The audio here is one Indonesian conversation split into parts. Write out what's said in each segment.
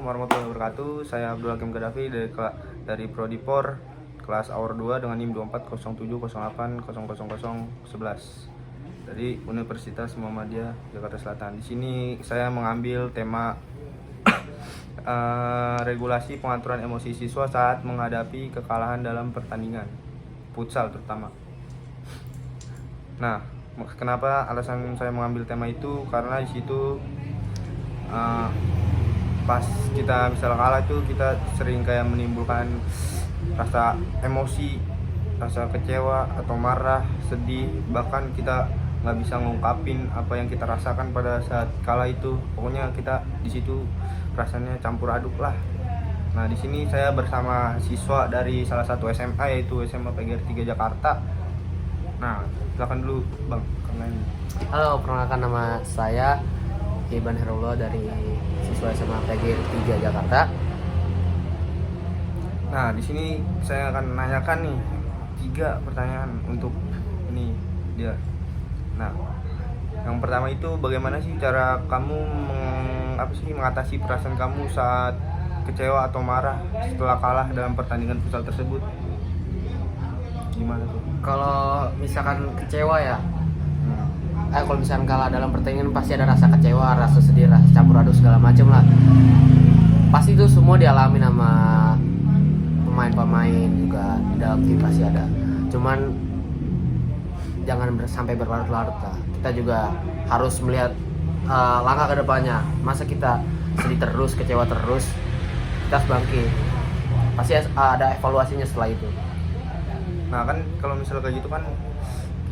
warahmatullahi wabarakatuh. Saya Abdul Hakim Gaddafi dari Prodi POR kelas Aur 2 dengan NIM 240708000011 dari Universitas Muhammadiyah Jakarta Selatan. Di sini saya mengambil tema regulasi pengaturan emosi siswa saat menghadapi kekalahan dalam pertandingan futsal terutama. Nah, kenapa alasan saya mengambil tema itu? Karena di situ pas kita misalnya kalah itu kita sering kayak menimbulkan rasa emosi, rasa kecewa atau marah, sedih, bahkan kita nggak bisa ngungkapin apa yang kita rasakan pada saat kalah itu. Pokoknya kita di situ rasanya campur aduk lah. Nah, di sini saya bersama siswa dari salah satu SMA, yaitu SMA PGRI 3 Jakarta. Nah, silakan dulu Bang, karena ini. Halo, perkenalkan nama saya Iban Herullah dari siswa SMA PGRI 3 Jakarta. Nah, di sini saya akan menanyakan nih 3 pertanyaan untuk ini dia. Nah, yang pertama itu bagaimana sih cara kamu mengatasi perasaan kamu saat kecewa atau marah setelah kalah dalam pertandingan futsal tersebut? Gimana tuh? Kalau misalkan kecewa ya, kalau misalkan kalah dalam pertandingan pasti ada rasa kecewa, rasa sedih, rasa campur aduk segala macam lah. Pasti itu semua dialami sama pemain-pemain juga di dalam tim pasti ada. Cuman jangan sampai berlarut-larut lah. Kita juga harus melihat langkah ke depannya. Masa kita sedih terus, kecewa terus, kita harus bangkit. Pasti ada evaluasinya setelah itu. Nah, kan kalau misalnya kayak gitu kan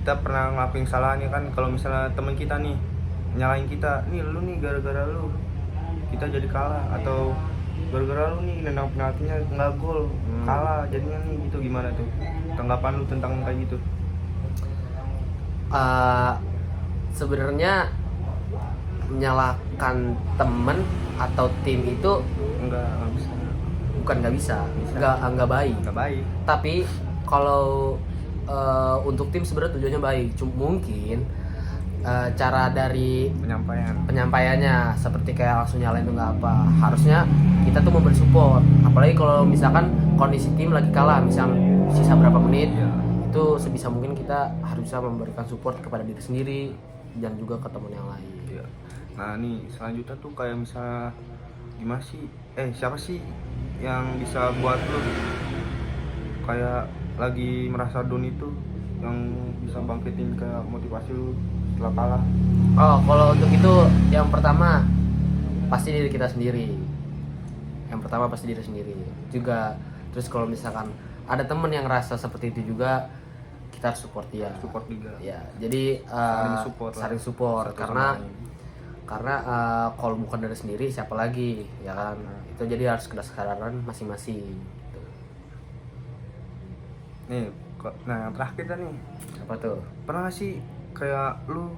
kita pernah ngelakuin kesalahan ya kan. Kalau misalnya teman kita nih nyalain kita, nih lu nih gara-gara lu kita jadi kalah, atau gara-gara lu nih nendang penaltinya nggak gol, kalah jadinya nih, gitu. Gimana tuh tanggapan lu tentang kayak gitu? Sebenarnya menyalahkan temen atau tim itu Nggak bisa. bukan nggak bisa. Nggak baik. Nggak baik. Tapi kalau untuk tim sebenarnya tujuannya baik. Mungkin cara dari penyampaiannya seperti kayak langsung nyalain itu nggak apa. Harusnya kita tuh memberi support. Apalagi kalau misalkan kondisi tim lagi kalah, misal sisa berapa menit, itu sebisa mungkin kita harus bisa memberikan support kepada diri sendiri dan juga ke teman yang lain. Ya. Nah, nih selanjutnya tuh kayak misalnya gimana sih? Siapa sih yang bisa buat lu kayak lagi merasa down itu, yang bisa bangkitin ke motivasi lu setelah kalah? Oh, kalau untuk itu yang pertama pasti diri kita sendiri. Yang pertama pasti diri sendiri. Juga terus kalau misalkan ada temen yang rasa seperti itu juga, kita harus support dia. Support juga. Ya, jadi saling support karena kalau bukan dari sendiri siapa lagi, ya kan? Itu jadi harus kesadaran masing-masing. Gitu. Nih, nah yang terakhir kan nih, Apa tuh? pernah gak sih kayak lu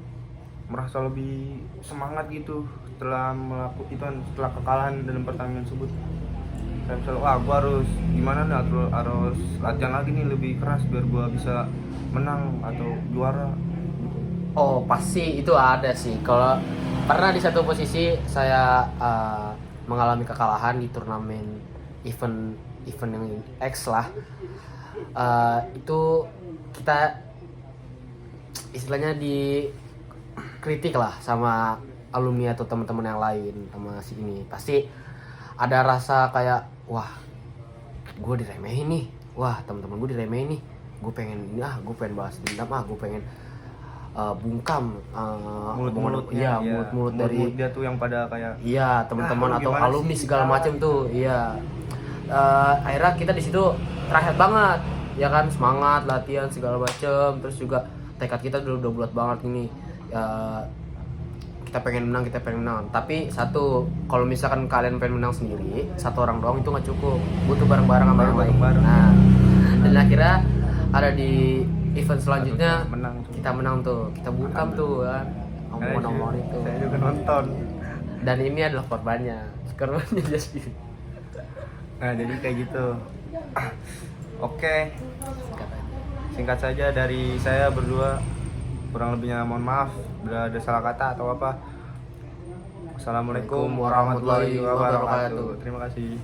merasa lebih semangat gitu setelah melakukan setelah kekalahan dalam pertandingan tersebut? Kayak misalnya, wah gua harus gimana nih, harus latihan lagi nih lebih keras biar gua bisa menang atau juara gitu. Oh, pasti itu ada sih. Kalau pernah di satu posisi saya mengalami kekalahan di turnamen event yang X lah. Itu kita istilahnya dikritik lah sama alumni atau teman-teman yang lain sama si ini. Pasti ada rasa kayak, wah, gue diremehin nih, wah teman-teman gue diremehin nih, gue pengen balas dendam, gue pengen bungkam mulut dari dia tuh yang pada kayak teman-teman atau alumni sih, segala macam tuh. Akhirnya kita di situ terakhir banget, ya kan, semangat latihan segala macam, terus juga tekad kita udah bulat banget ini, kita pengen menang. Tapi satu, kalau misalkan kalian pengen menang sendiri, satu orang doang itu nggak cukup, butuh bareng-bareng sama yang lain. Nah, dan akhirnya ada di event selanjutnya kita menang tuh, kita bungkam tuh kan, omong-omong itu. Saya juga nonton. Dan ini adalah korbannya jadi. Nah, jadi kayak gitu. Oke. Singkat saja dari saya berdua, kurang lebihnya mohon maaf bila ada salah kata atau apa. Assalamualaikum warahmatullahi wabarakatuh. Terima kasih.